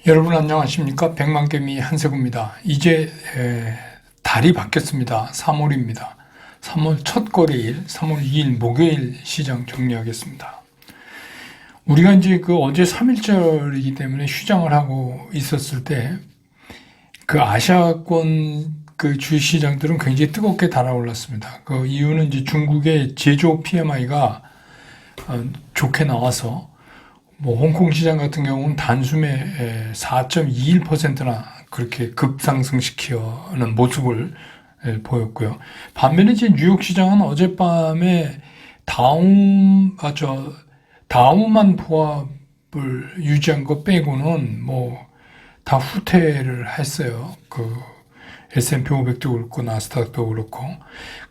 여러분 안녕하십니까? 백만개미 한세구입니다. 이제 달이 바뀌었습니다. 3월입니다. 3월 첫 거래일, 3월 2일 목요일 시장 정리하겠습니다. 우리가 이제 어제 3일절이기 때문에 휴장을 하고 있었을 때 아시아권 주식시장들은 굉장히 뜨겁게 달아올랐습니다. 그 이유는 이제 중국의 제조 PMI가 좋게 나와서 홍콩 시장 같은 경우는 단숨에 4.21%나 그렇게 급상승시키는 모습을 보였고요. 반면에 이제 뉴욕 시장은 어젯밤에 다우만 보합을 유지한 거 빼고는 다 후퇴를 했어요. S&P 500도 그렇고 나스닥도 그렇고.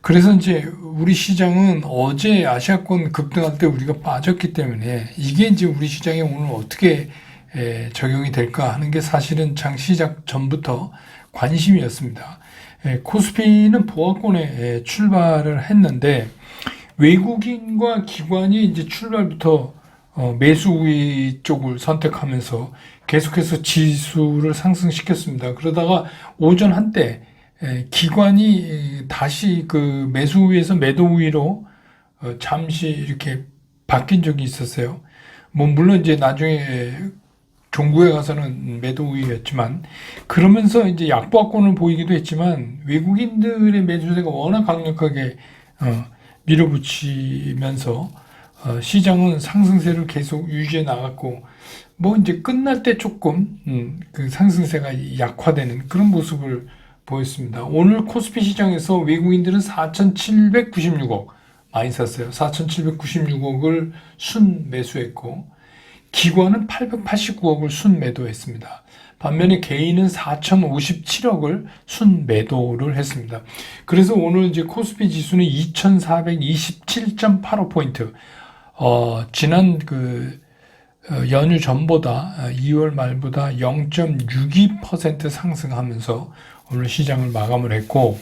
그래서 이제 우리 시장은 어제 아시아권 급등할 때 우리가 빠졌기 때문에 이게 이제 우리 시장에 오늘 어떻게 적용이 될까 하는 게 사실은 장 시작 전부터 관심이었습니다. 코스피는 보합권에 출발을 했는데 외국인과 기관이 이제 출발부터 매수 우위 쪽을 선택하면서 계속해서 지수를 상승시켰습니다. 그러다가 오전 한때 기관이 다시 매수 우위에서 매도 우위로 잠시 이렇게 바뀐 적이 있었어요. 물론 이제 나중에 종구에 가서는 매도 우위였지만 그러면서 이제 약보합권을 보이기도 했지만 외국인들의 매수세가 워낙 강력하게 밀어붙이면서 시장은 상승세를 계속 유지해 나갔고 이제 끝날 때 조금 상승세가 약화되는 그런 모습을 보였습니다. 오늘 코스피 시장에서 외국인들은 4,796억 많이 샀어요. 4,796억을 순 매수했고 기관은 889억을 순 매도했습니다. 반면에 개인은 4,057억을 순 매도를 했습니다. 그래서 오늘 이제 코스피 지수는 2,427.85포인트, 지난 연휴 전보다 2월 말보다 0.62% 상승하면서 오늘 시장을 마감을 했고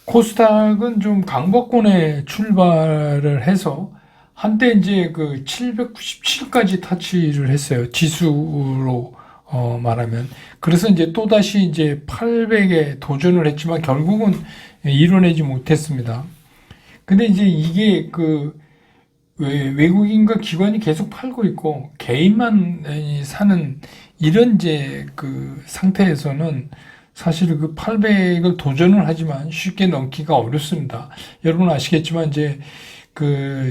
코스닥은 좀 강보권에 출발을 해서 한때 이제 797까지 터치를 했어요. 지수로 말하면. 그래서 이제 또다시 이제 800에 도전을 했지만 결국은 이뤄내지 못했습니다. 근데 이제 이게 외국인과 기관이 계속 팔고 있고 개인만 사는 이런 이제 상태에서는 사실 800을 도전을 하지만 쉽게 넘기가 어렵습니다. 여러분 아시겠지만 이제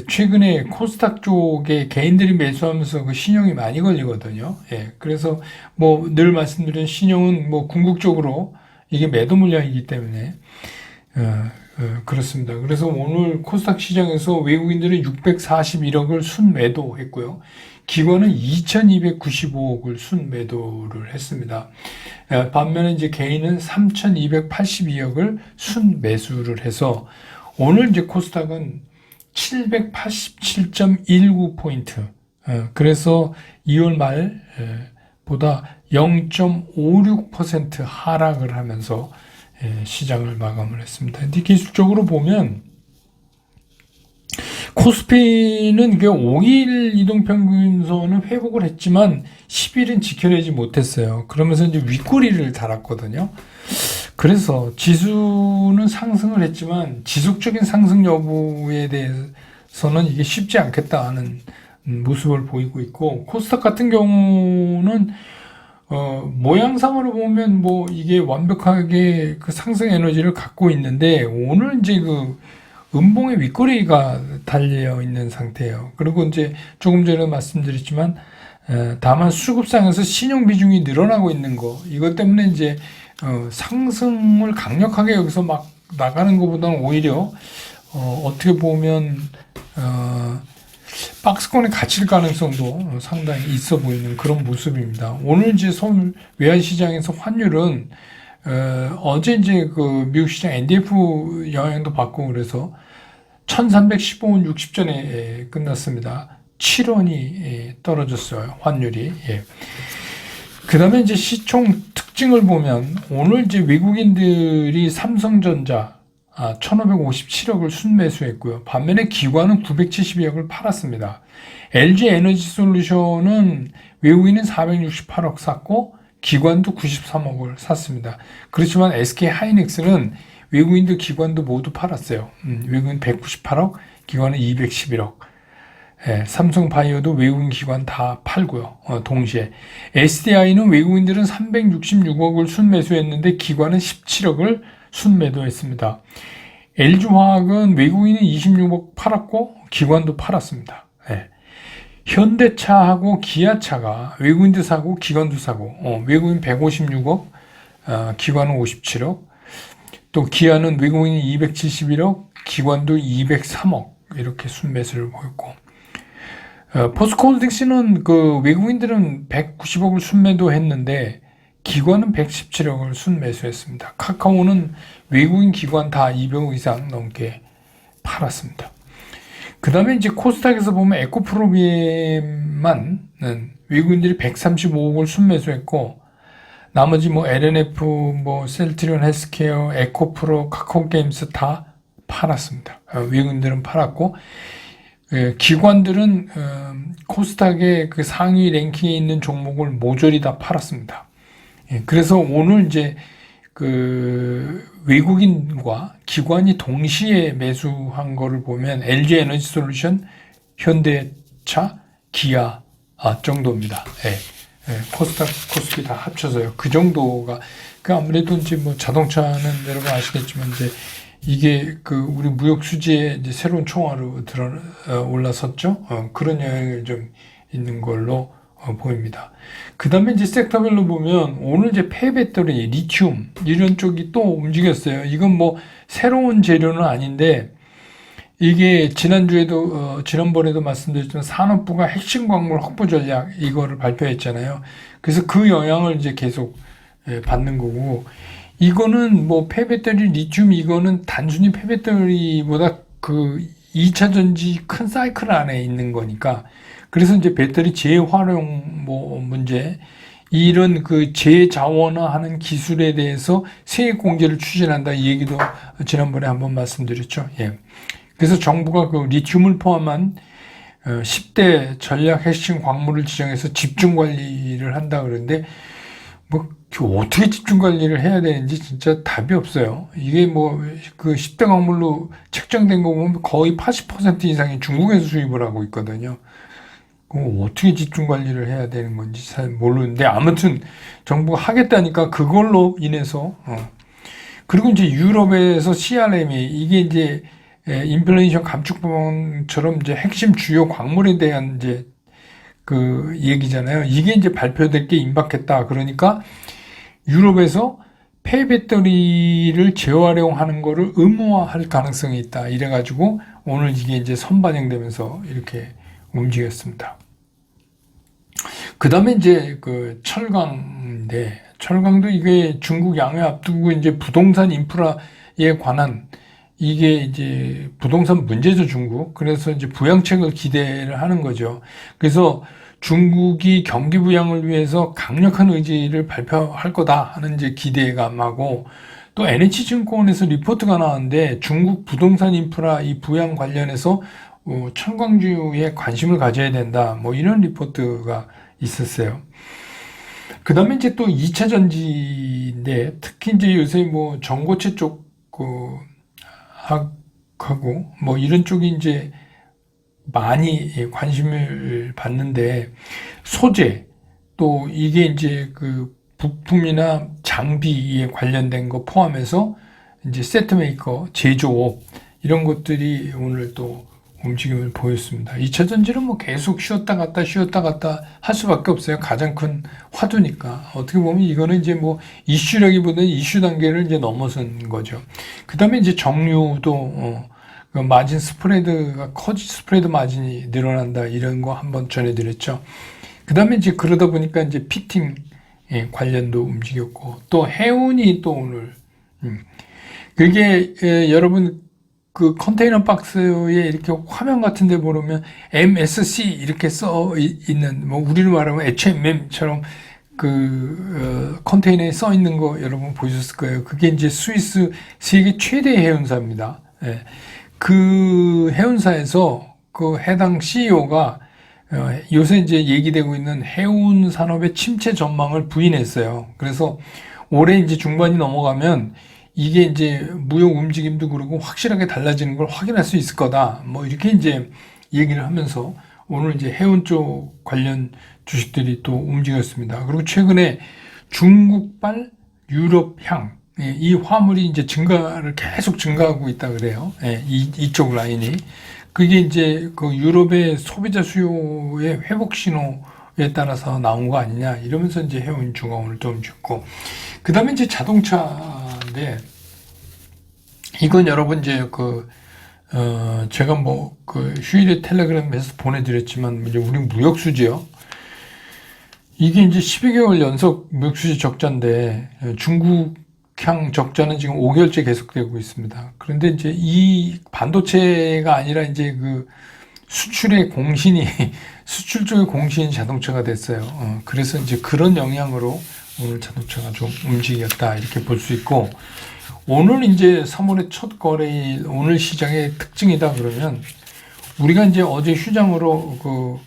최근에 코스닥 쪽에 개인들이 매수하면서 신용이 많이 걸리거든요. 예. 그래서 늘 말씀드린 신용은 궁극적으로 이게 매도 물량이기 때문에 그렇습니다. 그래서 오늘 코스닥 시장에서 외국인들은 641억을 순매도했고요. 기관은 2,295억을 순매도를 했습니다. 반면에 이제 개인은 3,282억을 순매수를 해서 오늘 이제 코스닥은 787.19포인트. 그래서 2월 말보다 0.56% 하락을 하면서 시장을 마감을 했습니다. 근데 기술적으로 보면 코스피는 5일 이동평균선은 회복을 했지만 10일은 지켜내지 못했어요. 그러면서 이제 윗꼬리를 달았거든요. 그래서 지수는 상승을 했지만 지속적인 상승 여부에 대해서는 이게 쉽지 않겠다 하는 모습을 보이고 있고 코스닥 같은 경우는 모양상으로 보면 이게 완벽하게 상승 에너지를 갖고 있는데 오늘 이제 음봉의 윗꼬리가 달려 있는 상태예요. 그리고 이제 조금 전에 말씀드렸지만 다만 수급상에서 신용 비중이 늘어나고 있는 거 이것 때문에 이제 상승을 강력하게 여기서 막 나가는 것보다는 오히려 어떻게 보면 박스권에 갇힐 가능성도 상당히 있어 보이는 그런 모습입니다. 오늘 이제 서울 외환시장에서 환율은 어제 이제 미국 시장 NDF 영향도 받고 그래서 1315원 60전에 끝났습니다. 7원이 떨어졌어요. 환율이. 예. 그 다음에 이제 시총 특징을 보면 오늘 이제 외국인들이 삼성전자 1,557억을 순매수했고요. 반면에 기관은 972억을 팔았습니다. LG 에너지 솔루션은 외국인은 468억 샀고 기관도 93억을 샀습니다. 그렇지만 SK 하이닉스는 외국인들 기관도 모두 팔았어요. 외국인 198억, 기관은 211억. 예, 삼성바이오도 외국인 기관 다 팔고요. 동시에 SDI는 외국인들은 366억을 순매수했는데 기관은 17억을 순매도했습니다. LG화학은 외국인은 26억 팔았고 기관도 팔았습니다. 예. 현대차하고 기아차가 외국인도 사고 기관도 사고, 외국인 156억, 기관은 57억, 또 기아는 외국인이 271억, 기관도 203억 이렇게 순매수를 보였고, 포스코홀딩스는 그 외국인들은 190억을 순매도했는데 기관은 117억을 순매수했습니다. 카카오는 외국인 기관 다 200억 이상 넘게 팔았습니다. 그 다음에 이제 코스닥에서 보면 에코프로비엠만 외국인들이 135억을 순매수했고, 나머지 뭐 LNF, 뭐 셀트리온 헬스케어, 에코프로, 카카오게임스 다 팔았습니다. 외국인들은 팔았고, 기관들은 코스닥의 그 상위 랭킹에 있는 종목을 모조리 다 팔았습니다. 그래서 오늘 이제 그 외국인과 기관이 동시에 매수한 거를 보면 LG 에너지 솔루션, 현대차, 기아 정도입니다. 코스닥, 코스피 다 합쳐서요. 그 정도가, 그 아무래도 이제 뭐 자동차는 여러분 아시겠지만 이제 이게 그 우리 무역 수지에 이제 새로운 총알로 올라섰죠. 그런 영향을 좀 있는 걸로 보입니다. 그 다음에 이제 섹터별로 보면 오늘 이제 폐배터리, 리튬 이런 쪽이 또 움직였어요. 이건 뭐 새로운 재료는 아닌데 이게 지난주에도 지난번에도 말씀드렸지만 산업부가 핵심 광물 확보 전략 이거를 발표했잖아요. 그래서 그 영향을 이제 계속 받는 거고, 이거는 뭐 폐배터리, 리튬 이거는 단순히 폐배터리보다 그 2차 전지 큰 사이클 안에 있는 거니까, 그래서 이제 배터리 재활용 뭐 문제, 이런 그 재자원화하는 기술에 대해서 세액 공제를 추진한다 이 얘기도 지난번에 한번 말씀드렸죠. 예. 그래서 정부가 그 리튬을 포함한 10대 전략 핵심 광물을 지정해서 집중 관리를 한다 그러는데, 뭐 어떻게 집중 관리를 해야 되는지 진짜 답이 없어요. 이게 뭐 그 10대 광물로 책정된 거 보면 거의 80% 이상이 중국에서 수입을 하고 있거든요. 어떻게 집중 관리를 해야 되는 건지 잘 모르는데, 아무튼 정부가 하겠다니까 그걸로 인해서 그리고 이제 유럽에서 CRM이 이게 이제 인플레이션 감축법처럼 이제 핵심 주요 광물에 대한 이제 그 얘기잖아요. 이게 이제 발표될 게 임박했다. 그러니까 유럽에서 폐배터리를 재활용하는 거를 의무화할 가능성이 있다. 이래가지고 오늘 이게 이제 선반영되면서 이렇게 움직였습니다. 그 다음에 이제 그 철강인데, 철강도 이게 중국 양회 앞두고 이제 부동산 인프라에 관한 이게 이제 부동산 문제죠, 중국. 그래서 이제 부양책을 기대를 하는 거죠. 그래서 중국이 경기 부양을 위해서 강력한 의지를 발표할 거다 하는 이제 기대감하고, 또 NH증권에서 리포트가 나왔는데 중국 부동산 인프라 이 부양 관련해서 철강주에 관심을 가져야 된다. 뭐 이런 리포트가 있었어요. 그 다음에 이제 또 2차 전지인데, 특히 이제 요새 뭐 전고체 쪽 하고 뭐 이런 쪽이 이제 많이 관심을 받는데, 소재 또 이게 이제 그 부품이나 장비에 관련된 거 포함해서 이제 세트 메이커, 제조업 이런 것들이 오늘 또 움직임을 보였습니다. 2차 전지는 뭐 계속 쉬었다 갔다 할 수밖에 없어요. 가장 큰 화두니까. 어떻게 보면 이거는 이제 뭐 이슈라기보다는 이슈 단계를 이제 넘어선 거죠. 그 다음에 이제 정유도 그 마진 스프레드가 스프레드 마진이 늘어난다 이런 거 한번 전해드렸죠. 그 다음에 이제 그러다 보니까 이제 피팅 관련도 움직였고, 또 해운이 또 오늘 그게 여러분 그 컨테이너 박스에 이렇게 화면 같은 데 보면 MSC 이렇게 써 있는, 뭐 우리로 말하면 H&M처럼 그 컨테이너에 써 있는 거 여러분 보셨을 거예요. 그게 이제 스위스 세계 최대 해운사입니다. 예. 그 해운사에서 그 해당 CEO가 요새 이제 얘기되고 있는 해운 산업의 침체 전망을 부인했어요. 그래서 올해 이제 중반이 넘어가면 이게 이제 무역 움직임도 그러고 확실하게 달라지는 걸 확인할 수 있을 거다. 뭐 이렇게 이제 얘기를 하면서 오늘 이제 해운 쪽 관련 주식들이 또 움직였습니다. 그리고 최근에 중국발 유럽향 이 화물이 이제 계속 증가하고 있다 그래요. 이쪽 라인이. 그게 이제 그 유럽의 소비자 수요의 회복 신호에 따라서 나온 거 아니냐 이러면서 이제 해운주가 오늘 좀 죽고, 그 다음에 이제 자동차인데 이건 여러분 이제 제가 뭐 휴일에 텔레그램에서 보내드렸지만 이제 우리 무역수지요. 이게 이제 12개월 연속 무역수지 적자인데 중국향 적자는 지금 5개월째 계속되고 있습니다. 그런데 이제 이 반도체가 아니라 이제 그 수출의 공신이 수출 쪽의 공신이 자동차가 됐어요. 그래서 이제 그런 영향으로 오늘 자동차가 좀 움직였다 이렇게 볼 수 있고, 오늘 이제 3월의 첫 거래일 오늘 시장의 특징이다 그러면 우리가 이제 어제 휴장으로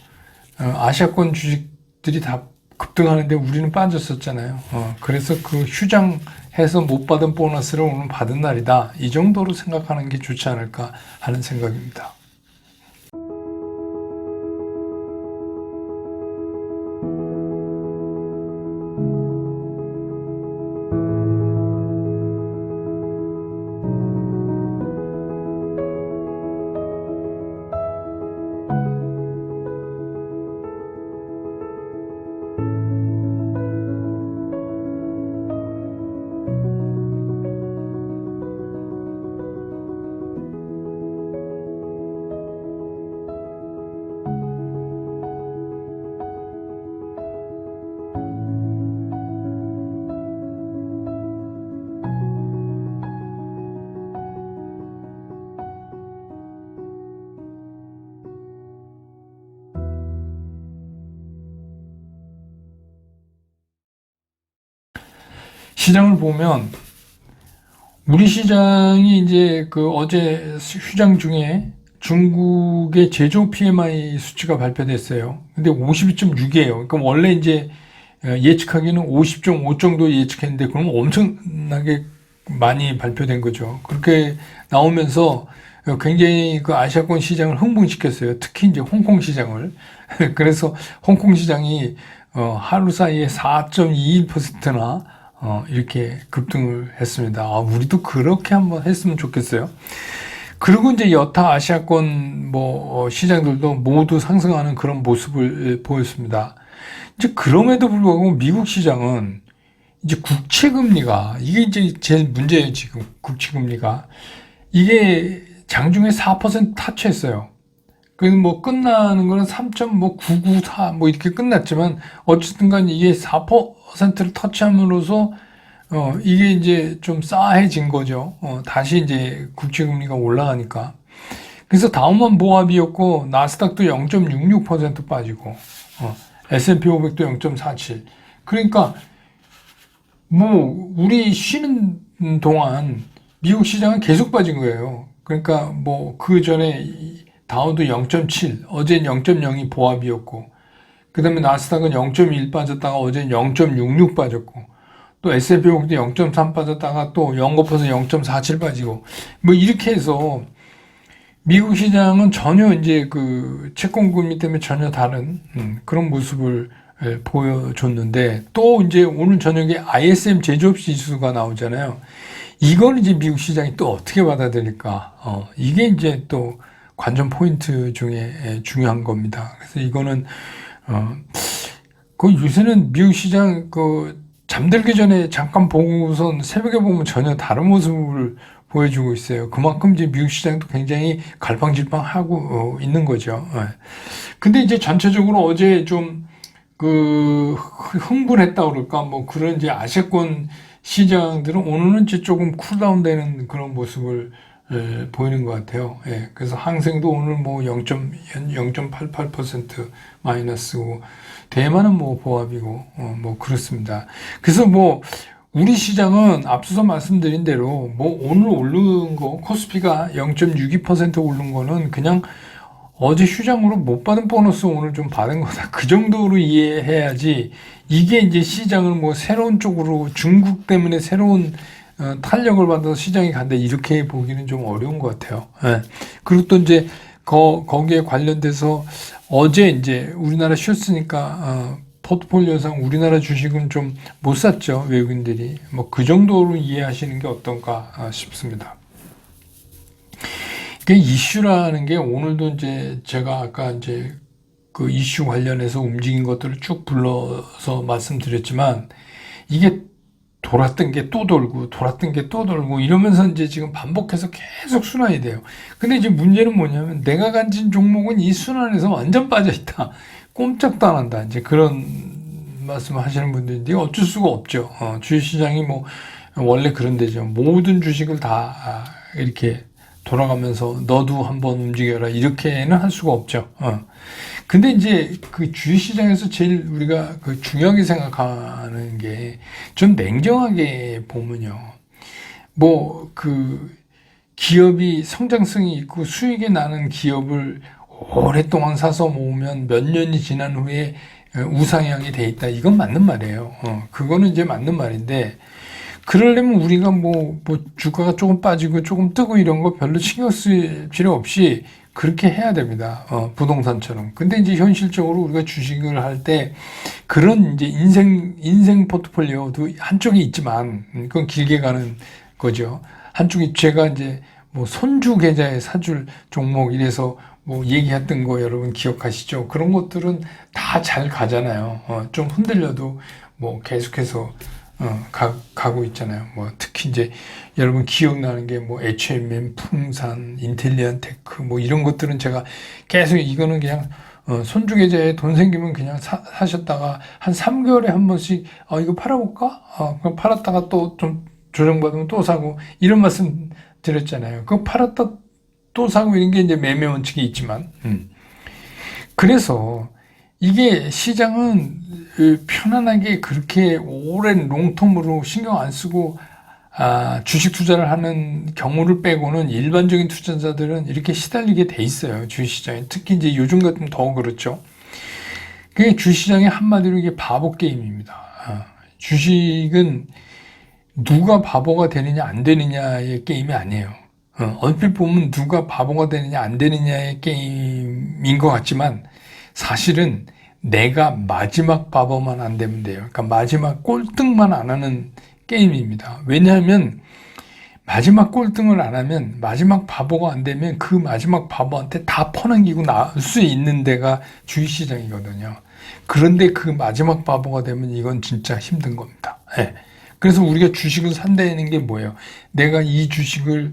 아시아권 주식들이 다 급등하는데 우리는 빠졌었잖아요. 그래서 그 휴장해서 못 받은 보너스를 오늘 받은 날이다. 이 정도로 생각하는 게 좋지 않을까 하는 생각입니다. 시장을 보면 우리 시장이 이제 어제 휴장 중에 중국의 제조 PMI 수치가 발표됐어요. 근데 52.6이에요. 그러니까 원래 이제 예측하기는 50.5 정도 예측했는데 그럼 엄청나게 많이 발표된 거죠. 그렇게 나오면서 굉장히 그 아시아권 시장을 흥분시켰어요. 특히 이제 홍콩 시장을. 그래서 홍콩 시장이 하루 사이에 4.21%나 이렇게 급등을 했습니다. 우리도 그렇게 한번 했으면 좋겠어요. 그리고 이제 여타 아시아권 시장들도 모두 상승하는 그런 모습을 보였습니다. 이제 그럼에도 불구하고 미국 시장은 이제 국채금리가 이게 이제 제일 문제예요. 지금 국채금리가 이게 장중에 4% 타치했어요. 그래서 끝나는 거는 3.994 이렇게 끝났지만 어쨌든 간 이게 4%를 터치함으로써 이게 이제 좀 싸해진 거죠. 다시 이제 국채금리가 올라가니까. 그래서 다우만 보합이었고 나스닥도 0.66% 빠지고 S&P 500도 0.47. 그러니까 우리 쉬는 동안 미국 시장은 계속 빠진 거예요. 그러니까 그 전에 다우도 0.7, 어제는 0.02 보합이었고, 그 다음에 나스닥은 0.1 빠졌다가 어제는 0.66 빠졌고, 또 S&P 500도 0.3 빠졌다가 또 연거푸에서 0.47 빠지고, 이렇게 해서 미국 시장은 전혀 이제 채권금리 때문에 전혀 다른 그런 모습을 보여줬는데, 또 이제 오늘 저녁에 ISM 제조업 지수가 나오잖아요. 이걸 이제 미국 시장이 또 어떻게 받아들일까? 이게 이제 또 관전 포인트 중에 중요한 겁니다. 그래서 이거는 요새는 미국 시장 잠들기 전에 잠깐 보고선 새벽에 보면 전혀 다른 모습을 보여주고 있어요. 그만큼 이제 미국 시장도 굉장히 갈팡질팡하고 있는 거죠. 근데 이제 전체적으로 어제 좀 흥분했다 그럴까 그런 이제 아시아권 시장들은 오늘은 이제 조금 쿨다운되는 그런 모습을 보이는 것 같아요. 그래서 항생도 오늘 0.88% 마이너스고, 대만은 보합이고, 그렇습니다. 그래서 우리 시장은 앞서서 말씀드린 대로 오늘 오른 거, 코스피가 0.62% 오른 거는 그냥 어제 휴장으로 못 받은 보너스 오늘 좀 받은 거다. 그 정도로 이해해야지 이게 이제 시장을 뭐 새로운 쪽으로 중국 때문에 새로운 탄력을 받아서 시장이 간다 이렇게 보기는 좀 어려운 것 같아요. 예. 그리고 또 이제 거기에 관련돼서 어제 이제 우리나라 쉬었으니까 포트폴리오상 우리나라 주식은 좀 못 샀죠. 외국인들이. 뭐 그 정도로 이해하시는 게 어떤가 싶습니다. 그 이슈라는 게 오늘도 이제 제가 아까 이제 그 이슈 관련해서 움직인 것들을 쭉 불러서 말씀드렸지만 이게 돌았던 게 또 돌고 돌았던 게 또 돌고 이러면서 이제 지금 반복해서 계속 순환이 돼요. 근데 이제 문제는 뭐냐면 내가 가진 종목은 이 순환에서 완전 빠져 있다. 꼼짝도 안 한다. 이제 그런 말씀을 하시는 분들인데 어쩔 수가 없죠. 주식시장이 뭐 원래 그런 데죠. 모든 주식을 다 이렇게 돌아가면서 너도 한번 움직여라 이렇게는 할 수가 없죠. 근데 이제 그 주식시장에서 제일 우리가 그 중요하게 생각하는 게 좀 냉정하게 보면요. 뭐 그 기업이 성장성이 있고 수익이 나는 기업을 오랫동안 사서 모으면 몇 년이 지난 후에 우상향이 돼 있다. 이건 맞는 말이에요. 그거는 이제 맞는 말인데 그러려면 우리가 뭐 주가가 조금 빠지고 조금 뜨고 이런 거 별로 신경 쓸 필요 없이 그렇게 해야 됩니다. 부동산처럼. 근데 이제 현실적으로 우리가 주식을 할 때 그런 이제 인생 포트폴리오도 한쪽이 있지만 그건 길게 가는 거죠. 한쪽이 제가 이제 뭐 손주 계좌에 사줄 종목 이래서 뭐 얘기했던 거 여러분 기억하시죠? 그런 것들은 다 잘 가잖아요. 좀 흔들려도 뭐 계속해서 가고 있잖아요. 뭐 특히 이제 여러분 기억나는 게 뭐 HMM, 풍산, 인텔리안테크 뭐 이런 것들은 제가 계속 이거는 그냥 손주 계좌에 돈 생기면 그냥 사셨다가 한 3개월에 한 번씩 이거 팔아볼까? 그럼 팔았다가 또 좀 조정받으면 또 사고 이런 말씀 드렸잖아요. 그거 팔았다 또 사고 이런 게 이제 매매 원칙이 있지만 그래서 이게 시장은 편안하게 그렇게 오랜 롱텀으로 신경 안 쓰고 주식 투자를 하는 경우를 빼고는 일반적인 투자자들은 이렇게 시달리게 돼 있어요. 주식시장에. 특히 이제 요즘 같으면 더 그렇죠. 그게 주식시장의 한마디로 이게 바보 게임입니다. 주식은 누가 바보가 되느냐 안 되느냐의 게임이 아니에요. 얼핏 보면 누가 바보가 되느냐 안 되느냐의 게임인 것 같지만 사실은 내가 마지막 바보만 안 되면 돼요. 그러니까 마지막 꼴등만 안 하는 게임입니다. 왜냐하면 마지막 꼴등을 안 하면 마지막 바보가 안 되면 그 마지막 바보한테 다 퍼넘기고 나올 수 있는 데가 주식시장이거든요. 그런데 그 마지막 바보가 되면 이건 진짜 힘든 겁니다. 네. 그래서 우리가 주식을 산다는 게 뭐예요? 내가 이 주식을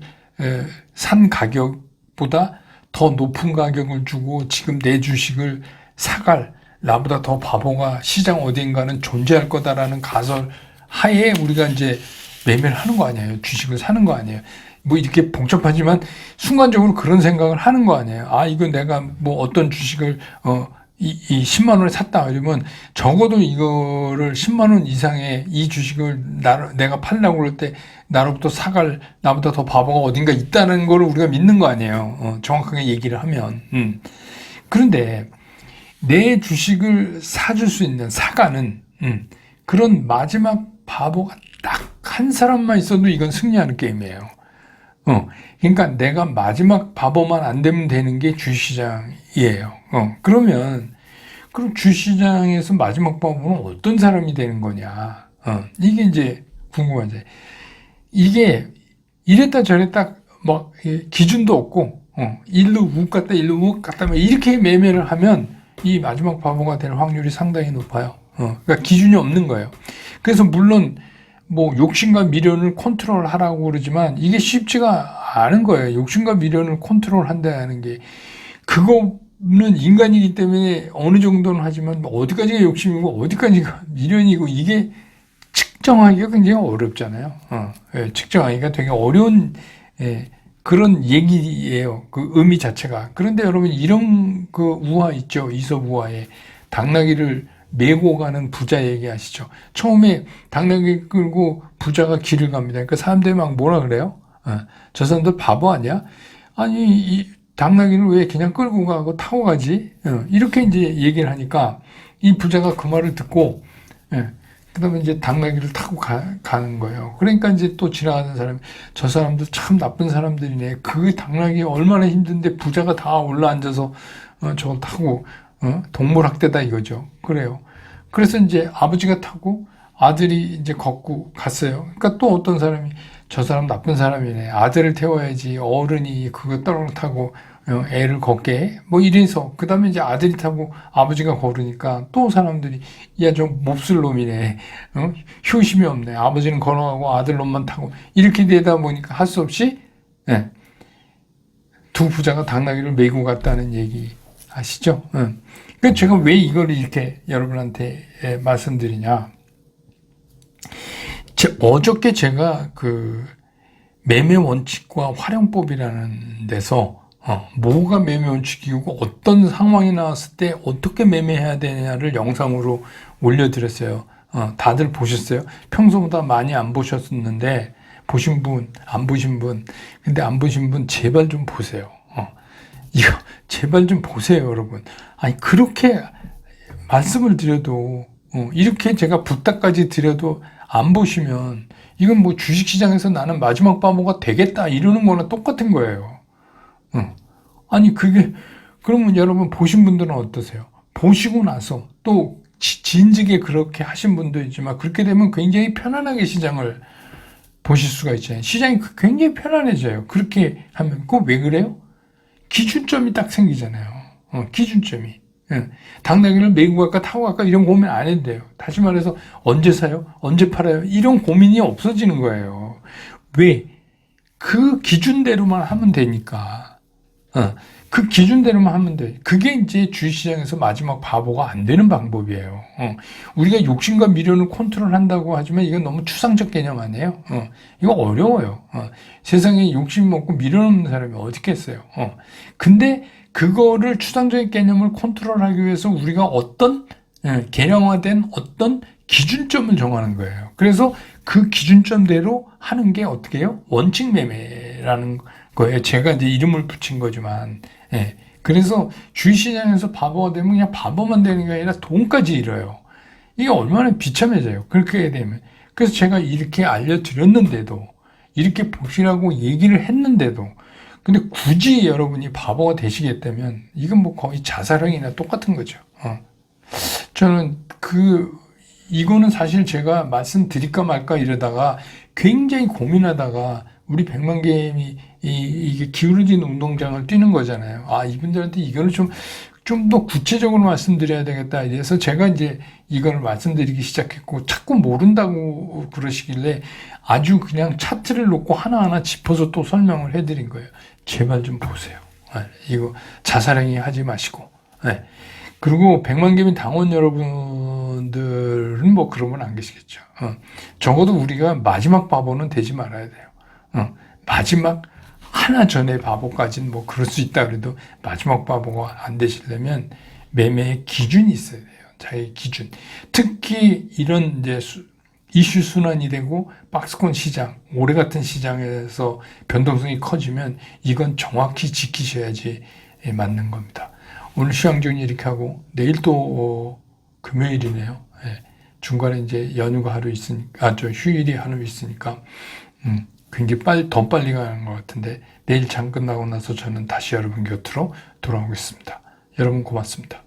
산 가격보다 더 높은 가격을 주고 지금 내 주식을 사갈 나보다 더 바보가 시장 어딘가는 존재할 거다라는 가설 하에 우리가 이제 매매를 하는 거 아니에요. 주식을 사는 거 아니에요. 뭐 이렇게 복잡하지만 순간적으로 그런 생각을 하는 거 아니에요. 이거 내가 뭐 어떤 주식을 이 10만 원에 샀다 이러면 적어도 이거를 10만 원 이상의 이 주식을 내가 팔려고 그럴 때 나로부터 사갈 나보다 더 바보가 어딘가 있다는 걸 우리가 믿는 거 아니에요. 정확하게 얘기를 하면. 그런데 내 주식을 사줄 수 있는 사가는 그런 마지막 바보가 딱 한 사람만 있어도 이건 승리하는 게임이에요. 그러니까 내가 마지막 바보만 안 되면 되는 게 주식시장이에요. 그럼 주식시장에서 마지막 바보는 어떤 사람이 되는 거냐? 이게 이제 궁금하지. 이게 이랬다 저랬다 막 기준도 없고 일로 욱 갔다 일로 욱 갔다 이렇게 매매를 하면 이 마지막 바보가 될 확률이 상당히 높아요. 그러니까 기준이 없는 거예요. 그래서 물론 뭐 욕심과 미련을 컨트롤하라고 그러지만 이게 쉽지가 않은 거예요. 욕심과 미련을 컨트롤한다는 게 그거는 인간이기 때문에 어느 정도는 하지만 어디까지가 욕심이고 어디까지가 미련이고 이게 측정하기가 굉장히 어렵잖아요. 측정하기가 되게 어려운 그런 얘기예요. 그 의미 자체가. 그런데 여러분 이런 그 우화 있죠. 이솝 우화에 당나귀를 메고 가는 부자 얘기하시죠. 처음에 당나귀 끌고 부자가 길을 갑니다. 그러니까 사람들이 막 뭐라 그래요? 저 사람들 바보 아니야? 아니 당나귀를 왜 그냥 끌고 가고 타고 가지? 이렇게 이제 얘기를 하니까 이 부자가 그 말을 듣고, 그다음에 이제 당나귀를 타고 가는 거예요. 그러니까 이제 또 지나가는 사람이 저 사람들 참 나쁜 사람들이네. 그 당나귀 얼마나 힘든데 부자가 다 올라앉아서 저걸 타고 동물학대다 이거죠. 그래요. 그래서 이제 아버지가 타고 아들이 이제 걷고 갔어요. 그러니까 또 어떤 사람이 저 사람 나쁜 사람이네. 아들을 태워야지 어른이 그거 떠렁 타고 애를 걷게 해? 뭐 이래서 그 다음에 이제 아들이 타고 아버지가 걸으니까 또 사람들이 야 저 몹쓸 놈이네. 효심이 없네. 아버지는 걸어가고 아들 놈만 타고 이렇게 되다 보니까 할 수 없이 두 부자가 당나귀를 메고 갔다는 얘기 아시죠? 그러니까 제가 왜 이걸 이렇게 여러분한테 말씀드리냐. 어저께 제가 그 매매 원칙과 활용법이라는 데서 뭐가 매매 원칙이고 어떤 상황이 나왔을 때 어떻게 매매해야 되냐를 영상으로 올려드렸어요. 다들 보셨어요? 평소보다 많이 안 보셨었는데 보신 분, 안 보신 분, 근데 안 보신 분 제발 좀 보세요. 이거 제발 좀 보세요, 여러분. 아니 그렇게 말씀을 드려도 이렇게 제가 부탁까지 드려도 안 보시면 이건 뭐 주식시장에서 나는 마지막 바보가 되겠다 이러는 거나 똑같은 거예요. 아니 그게 그러면 여러분 보신 분들은 어떠세요? 보시고 나서 또 진즉에 그렇게 하신 분도 있지만 그렇게 되면 굉장히 편안하게 시장을 보실 수가 있잖아요. 시장이 굉장히 편안해져요. 그렇게 하면 그거 왜 그래요? 기준점이 딱 생기잖아요. 기준점이. 당나귀를 메고 갈까 타고 갈까 이런 고민 안 해도 돼요. 다시 말해서 언제 사요? 언제 팔아요? 이런 고민이 없어지는 거예요. 왜? 그 기준대로만 하면 되니까. 그 기준대로만 하면 돼. 그게 이제 주식시장에서 마지막 바보가 안 되는 방법이에요. 우리가 욕심과 미련을 컨트롤한다고 하지만 이건 너무 추상적 개념 아니에요? 이거 어려워요. 세상에 욕심 먹고 미련 없는 사람이 어디 있겠어요? 근데 그거를 추상적인 개념을 컨트롤하기 위해서 우리가 어떤 개량화된 어떤 기준점을 정하는 거예요. 그래서 그 기준점대로 하는 게 어떻게 해요? 원칙 매매라는 거예요. 제가 이제 이름을 붙인 거지만, 그래서 주식시장에서 바보가 되면 그냥 바보만 되는 게 아니라 돈까지 잃어요. 이게 얼마나 비참해져요. 그렇게 되면. 그래서 제가 이렇게 알려드렸는데도, 이렇게 보시라고 얘기를 했는데도, 근데 굳이 여러분이 바보가 되시겠다면, 이건 뭐 거의 자살행위나 똑같은 거죠. 저는 이거는 사실 제가 말씀드릴까 말까 이러다가 굉장히 고민하다가 우리 백만개미 이게 기울어진 운동장을 뛰는 거잖아요. 이분들한테 이거를 좀 더 구체적으로 말씀드려야 되겠다. 이래서 제가 이제 이거를 말씀드리기 시작했고 자꾸 모른다고 그러시길래 아주 그냥 차트를 놓고 하나하나 짚어서 또 설명을 해드린 거예요. 제발 좀 보세요. 이거 자살행위 하지 마시고. 그리고 백만개미 당원 여러분들은 뭐 그러면 안 계시겠죠. 적어도 우리가 마지막 바보는 되지 말아야 돼요. 마지막 하나 전에 바보까지는 뭐 그럴 수 있다 그래도 마지막 바보가 안 되시려면 매매의 기준이 있어야 돼요. 자기 기준. 특히 이런 이제 이슈 순환이 되고 박스권 시장, 올해 같은 시장에서 변동성이 커지면 이건 정확히 지키셔야지 맞는 겁니다. 오늘 시황 정리 이렇게 하고 내일 또 금요일이네요. 중간에 이제 연휴가 하루 있으니까 휴일이 하루 있으니까 굉장히 더 빨리 가는 것 같은데 내일 장 끝나고 나서 저는 다시 여러분 곁으로 돌아오겠습니다. 여러분 고맙습니다.